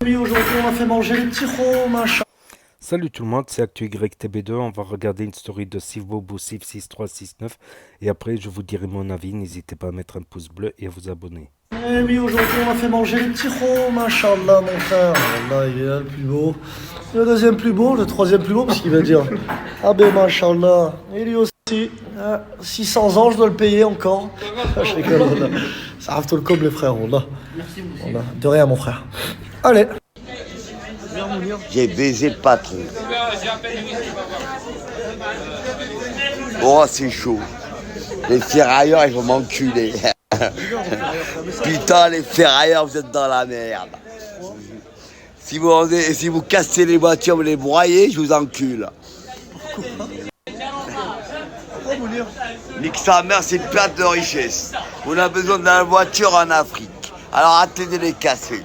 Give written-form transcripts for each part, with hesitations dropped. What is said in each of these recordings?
Oui, aujourd'hui on a fait manger les petits rots, machin. Salut tout le monde, c'est ActuYTB2. On va regarder une story de Sivbobo 6369 et après je vous dirai mon avis. N'hésitez pas à mettre un pouce bleu et à vous abonner. Eh oui, aujourd'hui on a fait manger les petits rots, machallah, mon frère. Wallah, il est là le plus beau. Le deuxième plus beau, le troisième plus beau, parce qu'il va dire ah ben machallah. Et lui aussi. 600 ans, je dois le payer encore. Je rigole, wallah. Ça arrive tout le com, les frères, wallah. Wallah. De rien, mon frère. Allez. J'ai baisé le patron. Oh, c'est chaud. Les ferrailleurs, ils vont m'enculer. Putain, les ferrailleurs, vous êtes dans la merde. Si vous cassez les voitures, vous les broyez, je vous encule. Nique sa mère, c'est une perte de richesse. On a besoin de la voiture en Afrique. Alors arrêtez de les casser.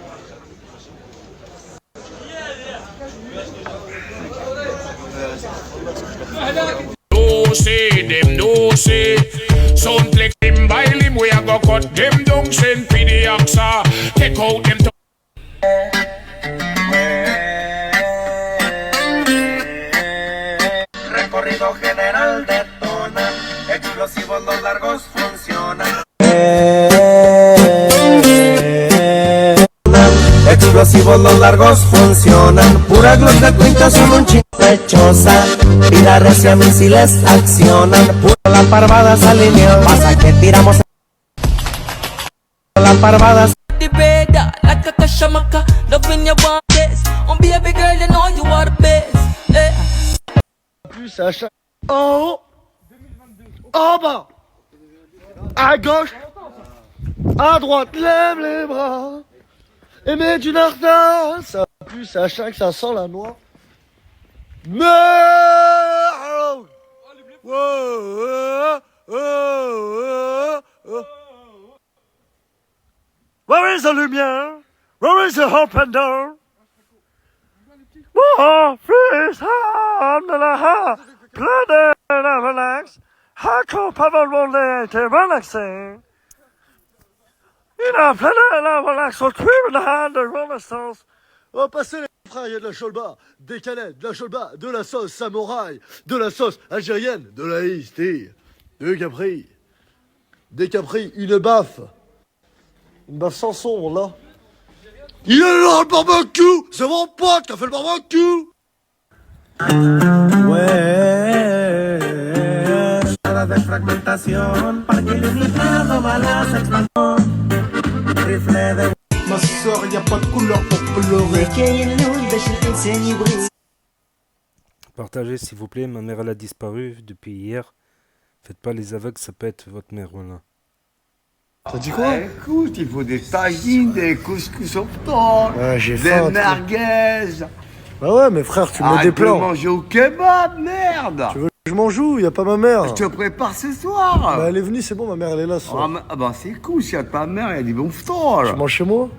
No say them no say. Sound like him by him, we a go cut them down. Send for the oxa, take out them. Recorrido general detona, explosivos los largos funcionan. Explosivos los largos funcionan. Pura Glock de 30 son un chingo pechosa. Y la recia misiles accionan. Pura la parvada se alineó. Pasa que tiramos la parvada. The radar, like a kashamaka. Loving your one this. Oh baby girl, you know you are the best. Plus à chaque. En haut. En bas. À gauche. À droite. Lève les bras. Et mets du nardin. Ça plus à chaque, ça sent la noix. Merde. Where is the lumière? Where is the open door? Oh, freeze, ha, ha, plein de relax. Hardcore pas volé, t'es relaxé. Il a plein de relax, au trip de renaissance. On va passer les frères, il y a de la cholba, des canettes, de la cholba, de la sauce samouraï, de la sauce algérienne, de la iced tea, de Capri. Des Capri, une baffe. Une baffe sans son, là. Il est là le barbecue. C'est mon pote qui a fait le barbecue. Ouais. De fragmentation, para que l'univers balas expansion. Rifle de. Ma soeur, y a pas de couleur pour pleurer. Partagez s'il vous plaît, ma mère elle a disparu depuis hier. Faites pas les aveugles, ça peut être votre mère, voilà. T'as dit quoi? Écoute, il faut des tagines, des couscous au thon, Ouais, j'ai des faim, merguez. Bah ouais, mais frère, tu me mets des Arrête de plans. manger au kebab, merde. Tu veux que je m'en joue? Y a pas ma mère. Je te prépare ce soir. Bah elle est venue, c'est bon, ma mère elle est là ce soir. Ah bah c'est cool, s'il y a ta mère, il y a des bons phtons. Tu manges chez moi?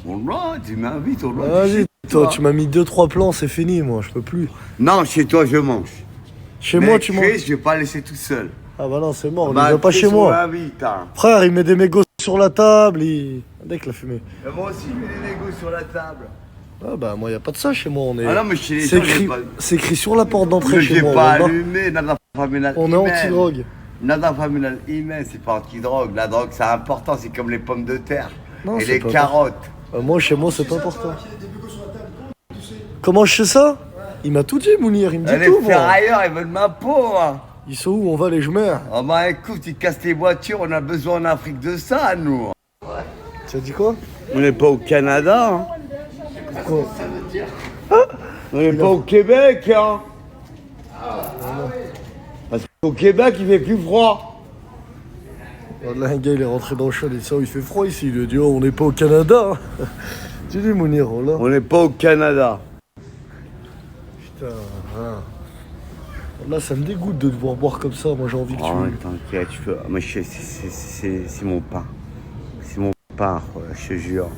Wallah, tu m'invites, wallah. Vas-y, toi, tu m'as mis 2-3 plans, c'est fini, moi, je peux plus. Non, chez toi, je mange. Chez Mais moi, tu Chris, manges. je vais pas laisser tout seul. Ah bah non, c'est mort, on Bah, les a pas Chris, chez on moi. l'invite, hein. Frère, il met des mégots sur la table, il. Dès que la fumée. Et moi aussi, je mets des négos sur la table. Ah bah moi, y a pas de ça chez moi, on est. Ah non, mais chez les C'est gens, j'ai écrit... pas... c'est écrit sur la porte d'entrée Mais chez j'ai moi. pas wallah. allumé, nada familial. On est anti-drogue. Nada familial email, c'est pas anti-drogue. La drogue, c'est important, c'est comme les pommes de terre. Non, et c'est les pas carottes. Moi, chez moi, c'est pas important. Comment je sais ça? Il m'a tout dit, Mounir, il me dit Les tout, moi. ferrailleurs, ils veulent ma peau. Hein. Ils sont où? On va les jumères. Oh bah écoute, ils cassent les voitures, on a besoin en Afrique de ça, nous. Tu as dit quoi? On n'est pas au Canada. Hein. Pourquoi? On n'est pas au Québec. Hein. Parce qu'au Québec, il fait plus froid. Là, un gars, il est rentré dans le chat, il dit ça, il fait froid ici. Il lui a dit, oh, on n'est pas au Canada. Tu dis, Mounir, oh là. On n'est pas au Canada. Putain, hein. Là, ça me dégoûte de devoir boire comme ça. Moi, j'ai envie que Oh, tu. t'inquiète, tu peux. Mais c'est mon pain. C'est mon pain, je te jure.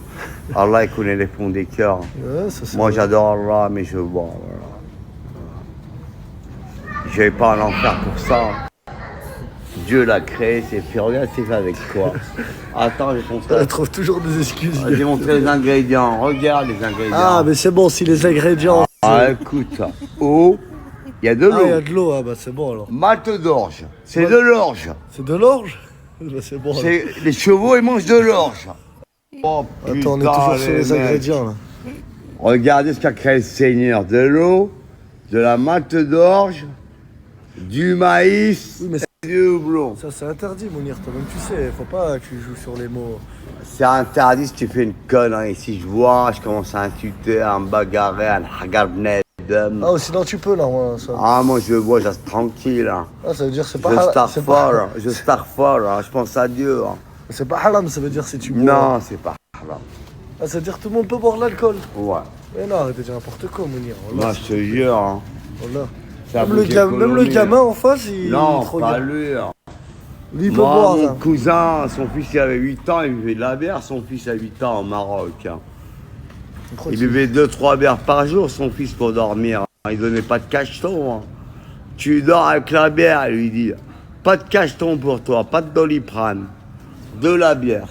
Allah, il connaît les fonds des cœurs. Ouais, ça, c'est Moi, vrai. j'adore Allah, mais je bois. Voilà. Je vais pas en enfer pour ça. Dieu l'a créé, c'est fait. Regarde, c'est fait avec quoi? Attends, je vais te montrer. Elle trouve toujours des excuses. Je vais montrer les ingrédients. Regarde les ingrédients. Ah, mais c'est bon, si les ingrédients. Ah, écoute, eau, il y a de Ah, il y a l'eau. de l'eau, ah bah c'est bon alors. Malte d'orge, c'est de l'orge. C'est de l'orge? Bah, c'est bon. alors. Les chevaux, ils mangent de l'orge. Oh, Attends, on est putain, toujours sur les mecs. ingrédients là. Regardez ce qu'a créé le Seigneur. De l'eau, de la malte d'orge, du maïs, Oui, mais et du houblon. ça c'est interdit, Mounir. Toi-même tu sais, faut pas que tu joues sur les mots. C'est interdit si tu fais une connerie. Si je vois, je commence à insulter, à me bagarrer, à me regarder. Ah, sinon tu peux là, moi, ça. Ah, moi je vois, je reste tranquille. Hein. Ah, ça veut dire c'est Je pas halal. star C'est fort, pas, hein. Je star fort, hein. Je pense à Dieu. Hein. c'est pas haram, ça veut dire si tu bois. Non, c'est pas grave. Ah, ça veut dire que tout le monde peut boire de l'alcool. Ouais. Mais non, arrête de dire n'importe quoi, Mounir. Moi, je te jure. Hein. Voilà. Ça Même le, bouge même le économie, gamin hein. en face, il Non, te pas regarde. lui. Hein. Lui, il peut Moi, boire mon ça. cousin, son fils il avait 8 ans, il buvait de la bière. Son fils a 8 ans au Maroc. Hein. Pourquoi Il tu- buvait 2-3 bières par jour, son fils, pour dormir. Hein. Il donnait pas de cacheton. Hein. Tu dors avec la bière, il lui dit. Pas de cacheton pour toi, pas de doliprane. De la bière.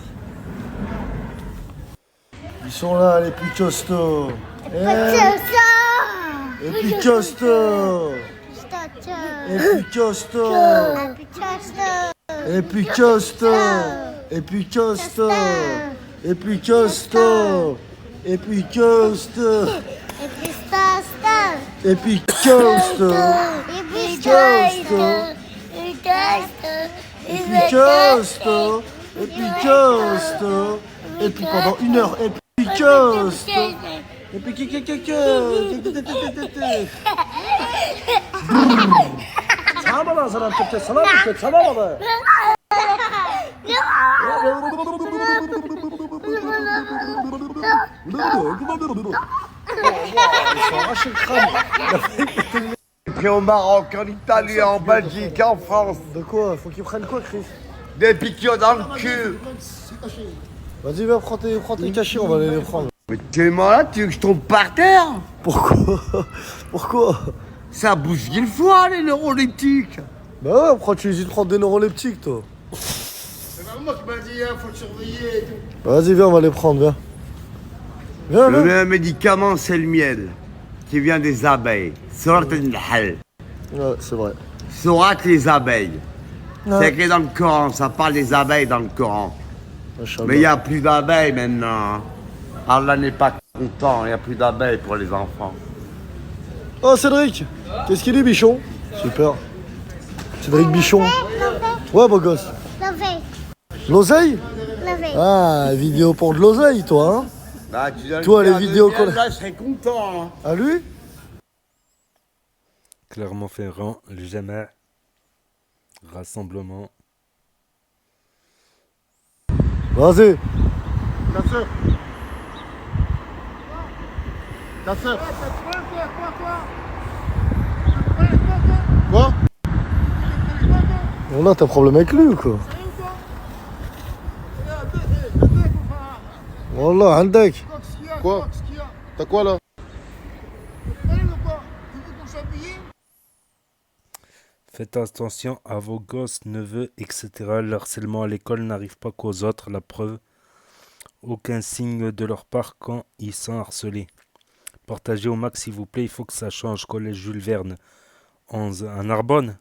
Ils sont là, les plus costauds. Les plus costauds. Les plus costauds. Les plus costauds. Les plus costauds. Les plus costauds. Les plus costauds. Les plus costauds. Et puis costaud, et puis costaud, et puis pendant 1 heure, et puis costaud, et puis Pris au Maroc, en Italie, en Belgique, en France. De quoi? Faut qu'ils prennent quoi, Chris? Des piqûres dans le cul. Vas-y, viens, prends tes cachets, on va aller les prendre. Mais t'es malade, tu veux que je tombe par terre? Pourquoi? Pourquoi? Ça bousille le foie, les neuroleptiques. Bah ouais, pourquoi tu hésites de prendre des neuroleptiques, toi? Moi, tu m'as dit, faut te surveiller et tout. Bah, vas-y, viens, on va les prendre, viens. Viens, Le viens. meilleur médicament, c'est le miel, qui vient des abeilles. Surat al-Nahl. Ouais, c'est vrai. Surat les abeilles. Ouais. C'est écrit dans le Coran, ça parle des abeilles dans le Coran. Machallah. Mais il n'y a plus d'abeilles maintenant. Hein. Allah n'est pas content, il n'y a plus d'abeilles pour les enfants. Oh, Cédric! Qu'est-ce qu'il dit, Bichon? Super. Cédric Bichon. Ouais, beau gosse. L'oseille? Ah, vidéo pour de l'oseille, toi, hein? Bah, tu dois Toi, le les faire vidéos de qu'on- miel, là, je serais content. Hein. À lui? Clermont-Ferrand, le Jama, rassemblement. Vas-y. Quoi? On a t'as un problème avec lui ou quoi? Wallah, عندك. Quoi? T'as quoi là? Faites attention à vos gosses, neveux, etc. Le harcèlement à l'école n'arrive pas qu'aux autres. La preuve, aucun signe de leur part quand ils sont harcelés. Partagez au max s'il vous plaît, il faut que ça change. Collège Jules Verne, 11 à Narbonne.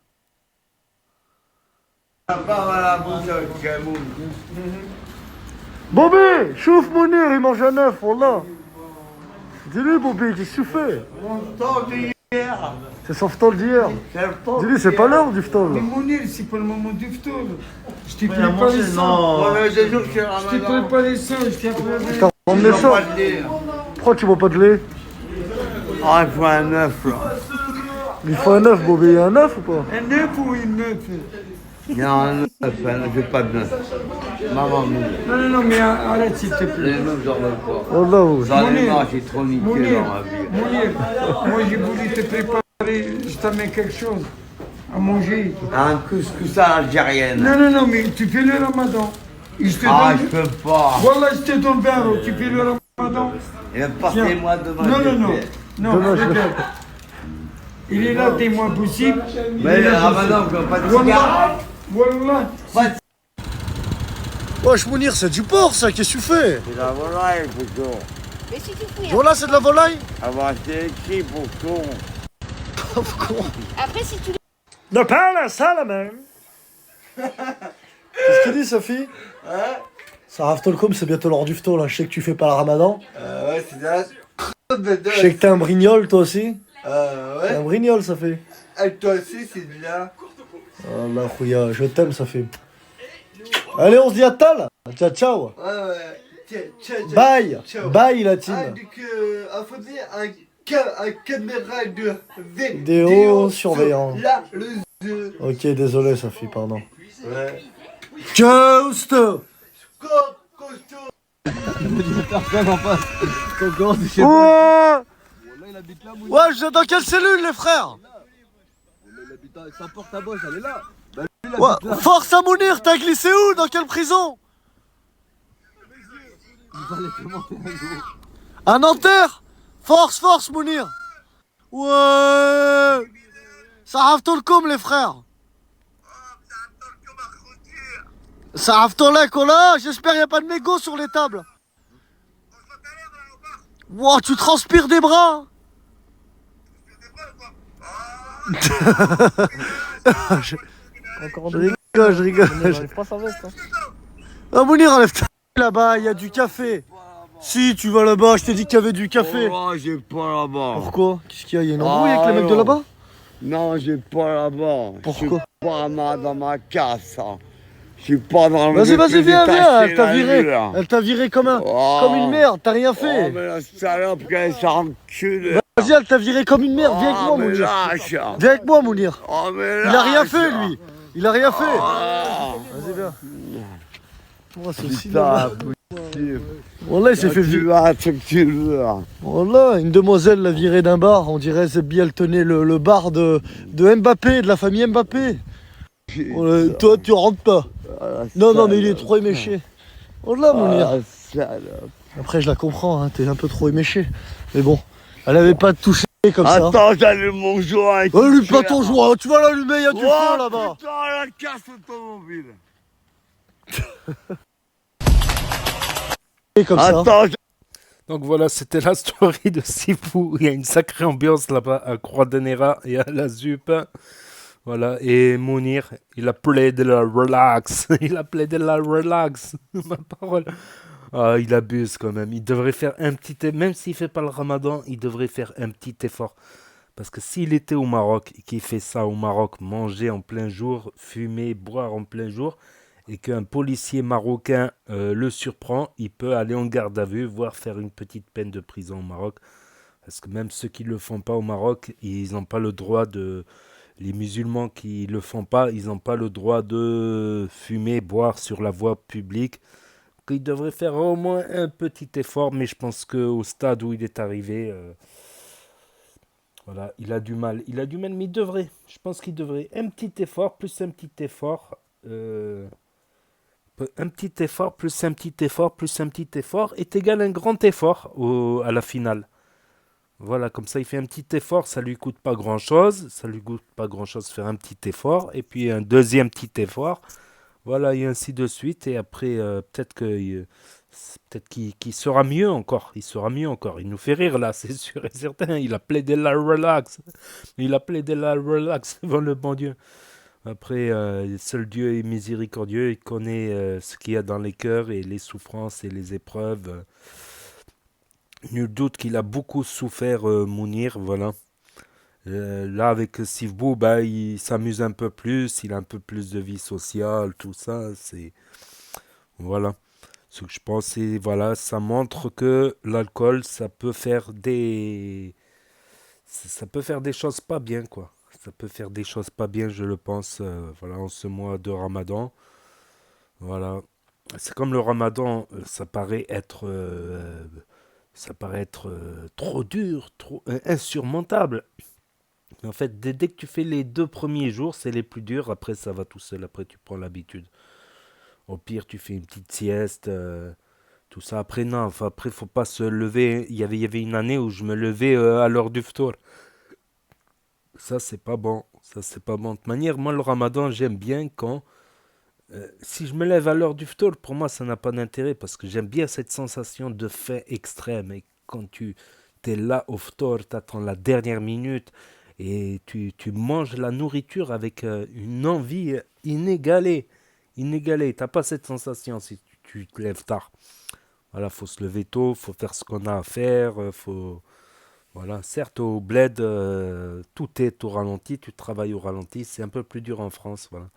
Bobby, chauffe Mounir, il mange un œuf, wallah. Dis-lui, Bobby, qu'est-ce que tu fais? C'est son ftol d'hier. Dis-lui, c'est pas l'heure du ftol. là. Mounir, c'est pas le moment du ftol. Je t'ai pris pas les seins. Non. Je t'ai pris pas les seins, je t'ai pris. T'as ramené ça? Pourquoi tu bois pas de lait? Ah, il faut un œuf là. Il faut un œuf, Bobby. Il y a un œuf ou pas? Un œuf ou une œuf? Il y a un œuf, je veux pas de œuf. Maman, Non, non, mais arrête s'il te plaît. les œufs, j'en veux pas. Wallah, oui. J'en ai Mounir. marre, j'ai trop niqué Mounir, dans ma vie. Mounir, moi j'ai voulu te préparer, je t'amène quelque chose à manger. Un couscous à l'algérienne. Non, non, non, mais tu fais le ramadan. Et je te Ah, donne. je peux pas. Voilà, je te donne 20 €, tu fais le ramadan. Et bien, partez-moi demain. Non, je non, non. fais. Non, regarde. Il est là, t'es moins possible. Mais le ramadan, on ne peut pas de cigare. Wallah. Wesh Mounir, c'est du porc ça, qu'est-ce que tu fais? C'est la volaille, plutôt. Mais si tu fouilles. Voilà, c'est de la volaille? Ah bah, c'est écrit pour con. Pauvre con. Après, si tu Ne parle à ça la même. Qu'est-ce qu'il dit Sophie? Sarah Tolkom, c'est bientôt l'heure du fto là, je sais que tu fais pas le ramadan. Ouais, c'est là. Je sais que t'es un brignol toi aussi. T'es Ouais. un brignol ça fait. Et toi aussi, c'est de là. Oh la rouilla, je t'aime ça fait. Allez, on se dit à tal. Ciao ciao. Ouais. Bye. Ciao. Bye la team. il faut dire un caméra de Vidéo surveillant. Là, le Ok, désolé Sophie, pardon. Ouais. Just. Ouais. Ouais, je suis dans quelle cellule les frères? Ouais. Force à Mounir, t'as glissé où? Dans quelle prison? À Nanterre. Force Mounir. Ouais. Ça Tolkom les frères. Ça là, j'espère y a pas de mégots sur les tables. Wow, tu transpires des bras. Je rigole. Ah Mounir, enlève ta là-bas, il y a du café. Si tu vas là-bas, je t'ai dit qu'il y avait du café. Oh, j'ai pas là-bas. Pourquoi? Qu'est-ce qu'il y a? Il y a une embrouille avec les mecs de là-bas? Non, j'ai pas là-bas. Pourquoi? Je suis pas dans ma casse. Je suis pas dans le. Vas-y, viens, elle t'a la viré. rue, là. Elle t'a viré comme Oh. comme une merde, t'as rien Oh, fait. mais la salope, qu'elle s'encule. Vas-y, elle t'a viré comme une merde, viens avec moi, mais Mounir. lâche. Viens avec moi, Mounir. Oh, mais Il a rien lâche. fait, lui. Il a rien fait. Ah. Vas-y, viens. Oh, c'est aussi Putain, Wallah, il s'est fait tu virer. vas ce que tu veux. Wallah, une demoiselle l'a viré d'un bar. On dirait Zebbi, elle tenait le bar de Mbappé, de la famille Mbappé. Toi, tu rentres pas. Non, mais il est trop éméché. Wallah, Mounir. Après, je la comprends, hein, t'es un peu trop éméché. Mais bon, elle avait pas touché comme ça. Attends, j'allume mon joint. Allume pas ton joint, tu vas l'allumer, il y a du feu là-bas. Putain, la casse automobile. Et comme ça. Attends, Donc voilà, c'était la story de Sifou. Il y a une sacrée ambiance là-bas à Croix-de-Néra et à la ZUP. Voilà, et Mounir, il a plaidé la relax. Il a plaidé la relax. Ma parole. Ah, il abuse quand même. Il devrait faire un petit... Même s'il fait pas le ramadan, il devrait faire un petit effort. Parce que s'il était au Maroc et qu'il fait ça au Maroc, manger en plein jour, fumer, boire en plein jour, et qu'un policier marocain le surprend, il peut aller en garde à vue, voire faire une petite peine de prison au Maroc. Parce que même ceux qui ne le font pas au Maroc, ils n'ont pas le droit de... Les musulmans qui ne le font pas, ils n'ont pas le droit de fumer, boire sur la voie publique. Il devrait faire au moins un petit effort, mais je pense qu'au stade où il est arrivé, voilà, il a du mal. Il a du mal, mais il devrait. Je pense qu'il devrait. Un petit effort, plus un petit effort. Un petit effort, plus un petit effort, plus un petit effort est égal à un grand effort à la finale. Voilà, comme ça, il fait un petit effort, ça lui coûte pas grand-chose. Ça lui coûte pas grand-chose de faire un petit effort. Et puis un deuxième petit effort. Voilà, et ainsi de suite. Et après, peut-être qu'il sera mieux encore. Il sera mieux encore. Il nous fait rire là, c'est sûr et certain. Il a plaidé la relax. Il a plaidé la relax devant le bon Dieu. Après, seul Dieu est miséricordieux. Il connaît ce qu'il y a dans les cœurs et les souffrances et les épreuves. Nul doute qu'il a beaucoup souffert, Mounir, voilà. Là, avec Sifbou, bah, il s'amuse un peu plus, il a un peu plus de vie sociale, tout ça, c'est... Voilà. Ce que je pense, c'est, voilà, ça montre que l'alcool, ça peut faire des choses pas bien, quoi. Ça peut faire des choses pas bien, je le pense, voilà, en ce mois de Ramadan. Voilà. C'est comme le Ramadan, ça paraît être trop dur, trop insurmontable. Mais en fait, dès que tu fais les 2 premiers jours, c'est les plus durs. Après, ça va tout seul. Après, tu prends l'habitude. Au pire, tu fais une petite sieste, tout ça. Après, non. Enfin, après, faut pas se lever. Il y avait une année où je me levais à l'heure du ftour. Ça, c'est pas bon. Ça, c'est pas bon. De toute manière, moi, le ramadan, j'aime bien quand Si je me lève à l'heure du ftour, pour moi, ça n'a pas d'intérêt parce que j'aime bien cette sensation de faim extrême. Et quand tu es là au ftour, tu attends la dernière minute et tu manges la nourriture avec une envie inégalée. Inégalée. Tu n'as pas cette sensation si tu te lèves tard. Voilà, faut se lever tôt, faut faire ce qu'on a à faire, faut... Voilà, certes au bled, tout est au ralenti, tu travailles au ralenti, c'est un peu plus dur en France, voilà.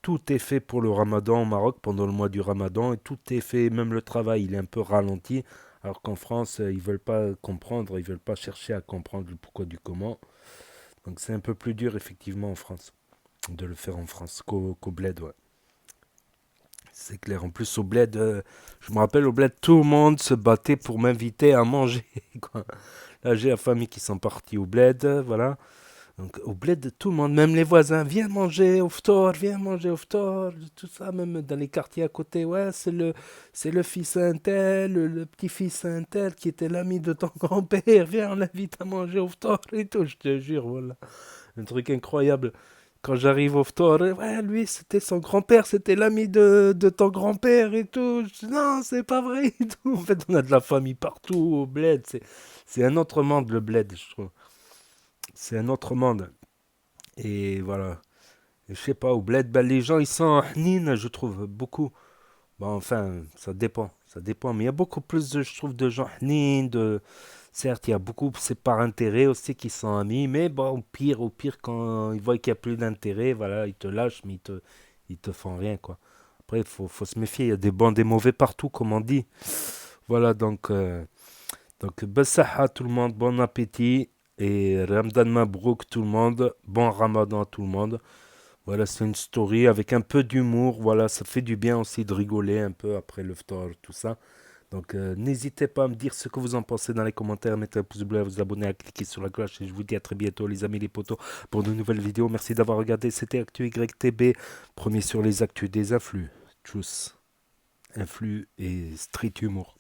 Tout est fait pour le ramadan au Maroc pendant le mois du ramadan et tout est fait, même le travail il est un peu ralenti alors qu'en France ils veulent pas comprendre, ils veulent pas chercher à comprendre le pourquoi du comment. Donc c'est un peu plus dur effectivement en France de le faire en France qu'au bled, ouais. C'est clair. En plus au bled, je me rappelle au bled tout le monde se battait pour m'inviter à manger, quoi. Là j'ai la famille qui sont partis au bled, voilà. Donc au bled, tout le monde, même les voisins, viens manger au ftor, tout ça, même dans les quartiers à côté, ouais, c'est le fils un tel, le petit-fils un tel qui était l'ami de ton grand-père, viens, on l'invite à manger au ftor et tout, je te jure, voilà. Un truc incroyable. Quand j'arrive au ftor, ouais, lui, c'était son grand-père, c'était l'ami de ton grand-père et tout. Je dis, non, c'est pas vrai et tout. En fait, on a de la famille partout au bled, c'est un autre monde le bled, je trouve. C'est un autre monde. Et voilà. Et je sais pas, au bled, ben, les gens, ils sont hnines, je trouve, beaucoup. Bon, enfin, ça dépend. Ça dépend. Mais il y a beaucoup plus, je trouve, de gens hnines. Certes, il y a beaucoup, c'est par intérêt aussi qui sont amis. Mais bon, au pire, quand ils voient qu'il n'y a plus d'intérêt, voilà, ils te lâchent, mais ils te font rien, quoi. Après, faut se méfier. Il y a des bons, des mauvais partout, comme on dit. Voilà, donc, Bessaha tout le monde, bon appétit. Et Ramadan Mabrouk tout le monde, bon Ramadan à tout le monde. Voilà, c'est une story avec un peu d'humour. Voilà, ça fait du bien aussi de rigoler un peu après le ftar, tout ça. Donc n'hésitez pas à me dire ce que vous en pensez dans les commentaires. Mettez un pouce bleu, à vous abonner, à cliquer sur la cloche. Et je vous dis à très bientôt les amis, les potos, pour de nouvelles vidéos. Merci d'avoir regardé. C'était Actu YTB, premier sur les actus des influx. Tchuss. Influx et street humour.